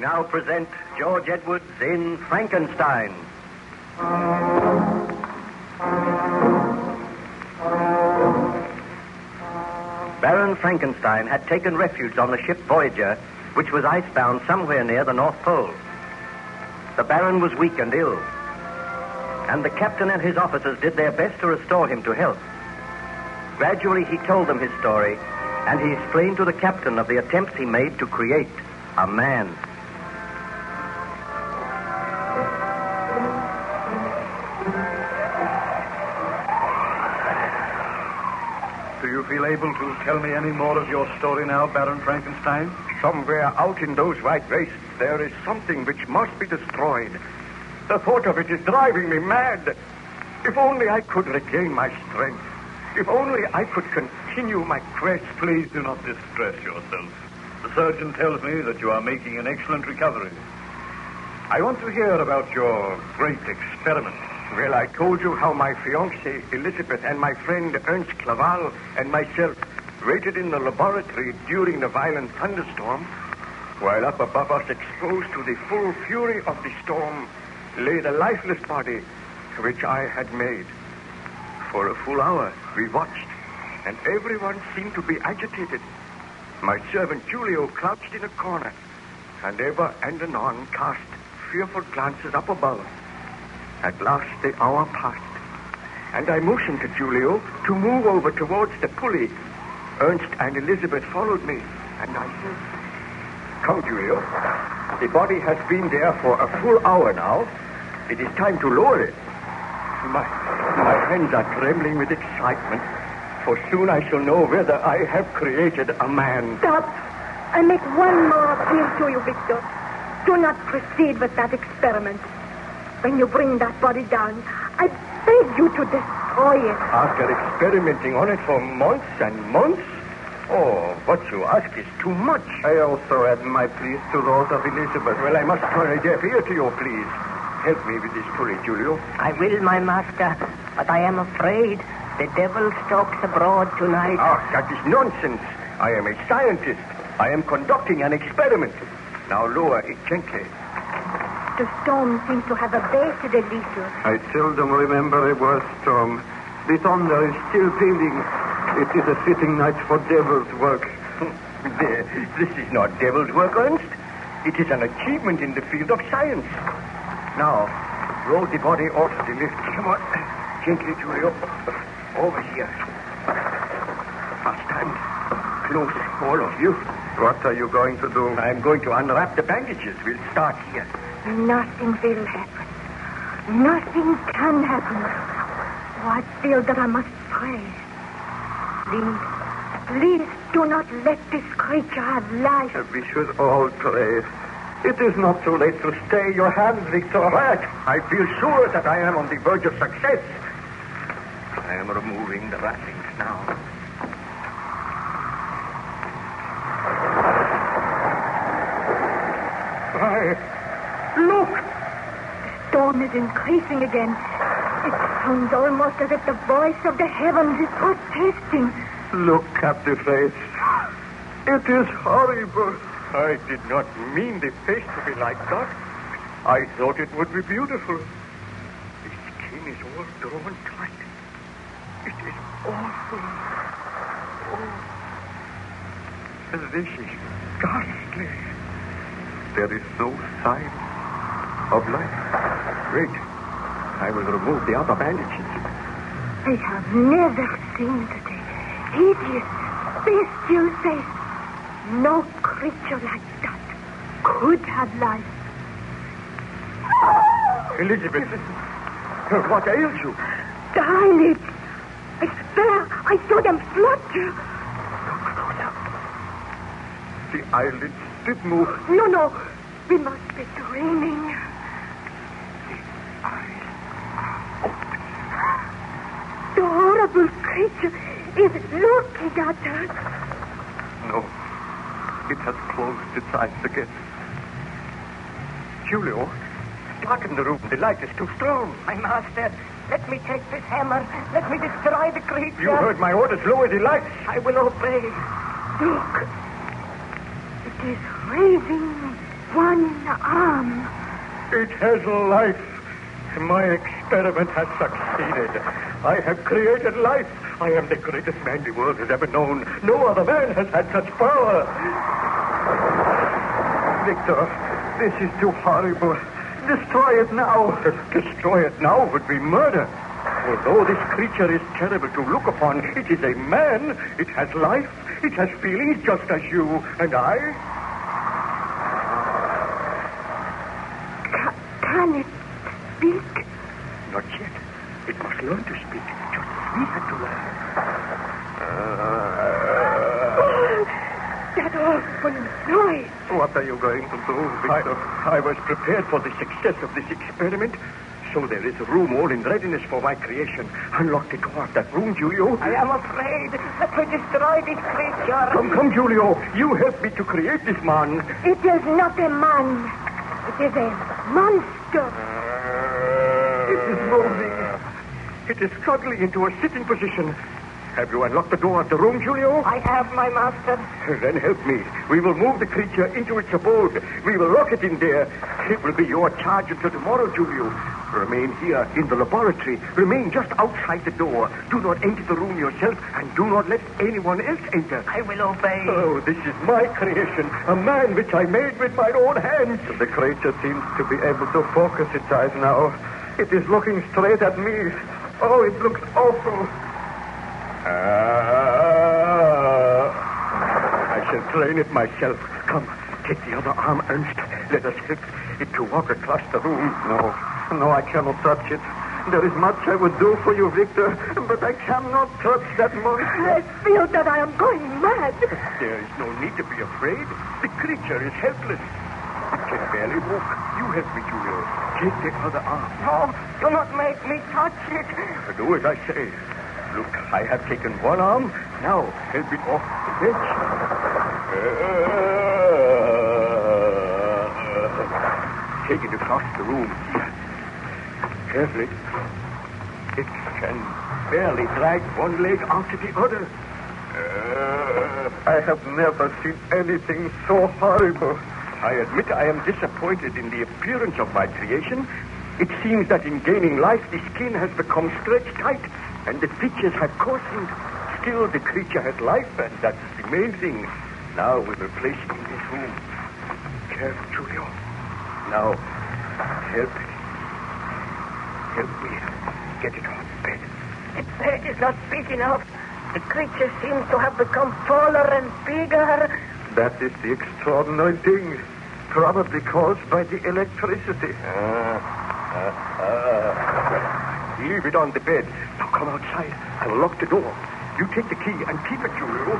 now present George Edwards in Frankenstein. Baron Frankenstein had taken refuge on the ship Voyager, which was icebound somewhere near the North Pole. The Baron was weak and ill, and the captain and his officers did their best to restore him to health. Gradually, he told them his story, and he explained to the captain of the attempts he made to create a man. Do you feel able to tell me any more of your story now, Baron Frankenstein? Somewhere out in those white wastes, there is something which must be destroyed. The thought of it is driving me mad. If only I could regain my strength. If only I could continue my quest. Please do not distress yourself. The surgeon tells me that you are making an excellent recovery. I want to hear about your great experiment. Well, I told you how my fiancée, Elizabeth, and my friend Ernst Claval and myself waited in the laboratory during the violent thunderstorm, while up above us, exposed to the full fury of the storm, lay the lifeless body which I had made. For a full hour, we watched, and everyone seemed to be agitated. My servant Julio crouched in a corner, and ever and anon cast fearful glances up above. At last the hour passed, and I motioned to Julio to move over towards the pulley. Ernst and Elizabeth followed me, and I said, "Come, Julio. The body has been there for a full hour now. It is time to lower it." My hands are trembling with excitement, for soon I shall know whether I have created a man. Stop! I make one more appeal to you, Victor. Do not proceed with that experiment. When you bring that body down, I beg you to destroy it. After experimenting on it for months and months? Oh, what you ask is too much. I also add my pleas to those of Elizabeth. Well, I must turn a deaf ear to your pleas. Help me with this pulley, Julio. I will, my master, but I am afraid the devil stalks abroad tonight. Ah, that is nonsense. I am a scientist. I am conducting an experiment. Now lower it gently. The storm seems to have abated a little. I seldom remember a worse storm. The thunder is still pealing. It is a fitting night for devil's work. This is not devil's work, Ernst. It is an achievement in the field of science. Now, roll the body off the lift. Come on. Gently, Julio. Over here. Fast time. Close, all of you. What are you going to do? I'm going to unwrap the bandages. We'll start here. Nothing will happen. Nothing can happen. Oh, I feel that I must pray. Please do not let this creature have life. We should all pray. It is not too late to stay your hand, Victor. Quiet. I feel sure that I am on the verge of success. I am removing the wrappings now. Look! The storm is increasing again. It sounds almost as if the voice of the heavens is protesting. Look at the face. It is horrible. I did not mean the face to be like that. I thought it would be beautiful. The skin is all drawn tight. It is awful. Oh. This is ghastly. There is no sign of life. Wait. I will remove the other bandages. I have never seen such a hideous, bestial face. No creature like that could have life. Elizabeth, what ails you? The eyelids. I swear I saw them flutter. The eyelids did move. No. We must be dreaming. The eyes are open. The horrible creature is looking at us. No. It has closed its eyes again. Julio, darken the room. The light is too strong. My master, let me take this hammer. Let me destroy the creature. You heard my orders. Lower the lights. I will obey. Look. It is raising one arm. It has life. My experiment has succeeded. I have created life. I am the greatest man the world has ever known. No other man has had such power. Victor, this is too horrible. Destroy it now. Destroy it now would be murder. Although this creature is terrible to look upon, it is a man. It has life. It has feelings just as you and I. Can it speak? Not yet. It must learn to speak, just as we had to learn. That awful noise. What are you going to do, Victor? I was prepared for the success of this experiment. So there is a room all in readiness for my creation. Unlock the door of that room, Julio. I am afraid that we destroy this creature. Come, Julio. You helped me to create this man. It is not a man. It is a monster. It is moving. It is struggling into a sitting position. Have you unlocked the door of the room, Julio? I have, my master. Then help me. We will move the creature into its abode. We will lock it in there. It will be your charge until tomorrow, Julio. Remain here in the laboratory. Remain just outside the door. Do not enter the room yourself, and do not let anyone else enter. I will obey. Oh, this is my creation. A man which I made with my own hands. The creature seems to be able to focus its eyes now. It is looking straight at me. Oh, it looks awful. I shall train it myself. Come, take the other arm, Ernst. Let us help it to walk across the room. No, I cannot touch it. There is much I would do for you, Victor, but I cannot touch that monster. I feel that I am going mad. There is no need to be afraid. The creature is helpless. It can barely walk. You help me, Julio. Take the other arm. No, do not make me touch it. Do as I say. Look, I have taken one arm. Now, help it off the bench. Take it across the room. Carefully. It can barely drag one leg after the other. I have never seen anything so horrible. I admit I am disappointed in the appearance of my creation. It seems that in gaining life, the skin has become stretched tight, and the features have coarsened. Still, the creature has life, and that's the main thing. Now we will place it in this room. Careful, Julio. Now, help me get it on the bed. The bed is not big enough. The creature seems to have become taller and bigger. That is the extraordinary thing. Probably caused by the electricity. Leave it on the bed. Now come outside. I will lock the door. You take the key and keep it, Julio.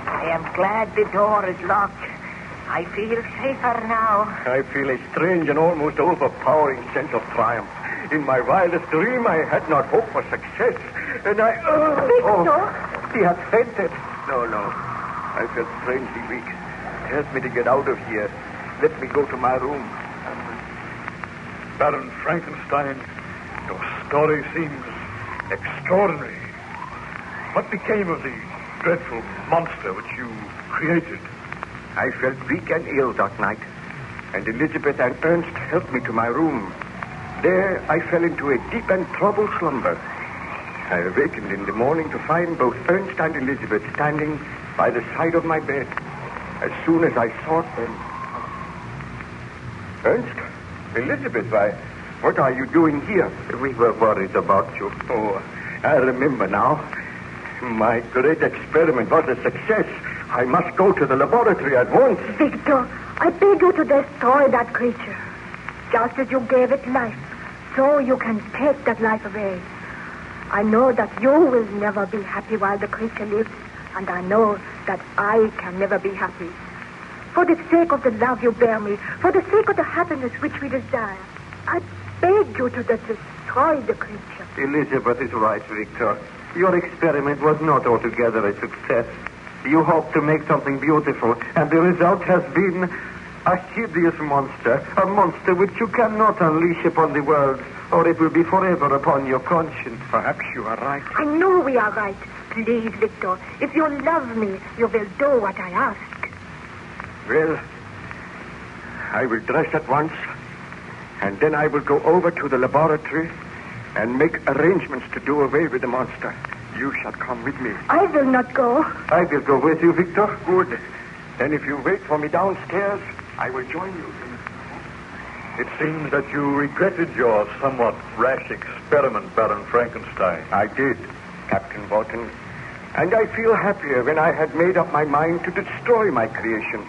I am glad the door is locked. I feel safer now. I feel a strange and almost overpowering sense of triumph. In my wildest dream, I had not hoped for success. And I... Victor? He had fainted. No. I felt strangely weak. Help me to get out of here. Let me go to my room. Baron Frankenstein, your story seems extraordinary. What became of the dreadful monster which you created? I felt weak and ill that night, and Elizabeth and Ernst helped me to my room. There, I fell into a deep and troubled slumber. I awakened in the morning to find both Ernst and Elizabeth standing by the side of my bed. As soon as I saw them... Ernst? Elizabeth, why, what are you doing here? We were worried about you. Oh, I remember now. My great experiment was a success. I must go to the laboratory at once. Victor, I beg you to destroy that creature. Just as you gave it life, so you can take that life away. I know that you will never be happy while the creature lives, and I know that I can never be happy. For the sake of the love you bear me, for the sake of the happiness which we desire, I beg you to destroy the creature. Elizabeth is right, Victor. Your experiment was not altogether a success. You hoped to make something beautiful, and the result has been a hideous monster, a monster which you cannot unleash upon the world, or it will be forever upon your conscience. Perhaps you are right. I know we are right. Please, Victor, if you love me, you will do what I ask. Well, I will dress at once, and then I will go over to the laboratory and make arrangements to do away with the monster. You shall come with me. I will not go. I will go with you, Victor. Good. Then if you wait for me downstairs, I will join you. It seems that you regretted your somewhat rash experiment, Baron Frankenstein. I did, Captain Walton. And I feel happier when I had made up my mind to destroy my creation.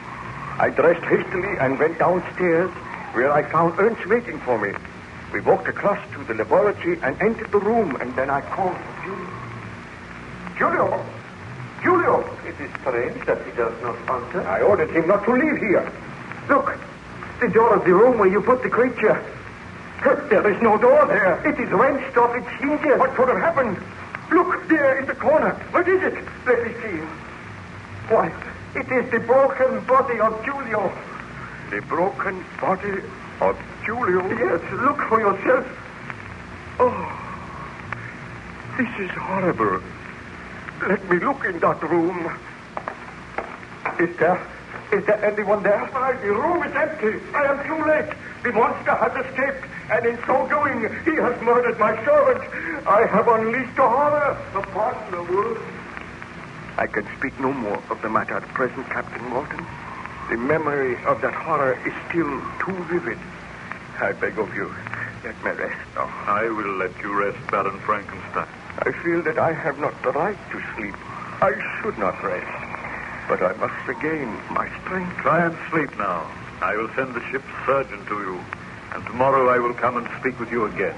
I dressed hastily and went downstairs, where I found Ernst waiting for me. We walked across to the laboratory and entered the room, and then I called for Julio. Julio! Julio! It is strange that he does not answer. I ordered him not to leave here. Look, the door of the room where you put the creature. There is no door there. It is wrenched off its hinges. What could have happened? Look, there in the corner. What is it? Let me see. Why, it is the broken body of Julio. The broken body of Julio? Yes, look for yourself. Oh, this is horrible. Let me look in that room. Is there anyone there? The room is empty. I am too late. The monster has escaped, and in so doing, he has murdered my servant. I have unleashed a horror upon the world. I can speak no more of the matter at present, Captain Walton. The memory of that horror is still too vivid. I beg of you, let me rest now. I will let you rest, Baron Frankenstein. I feel that I have not the right to sleep. I should not rest, but I must regain my strength. Try and sleep now. I will send the ship's surgeon to you, and tomorrow I will come and speak with you again.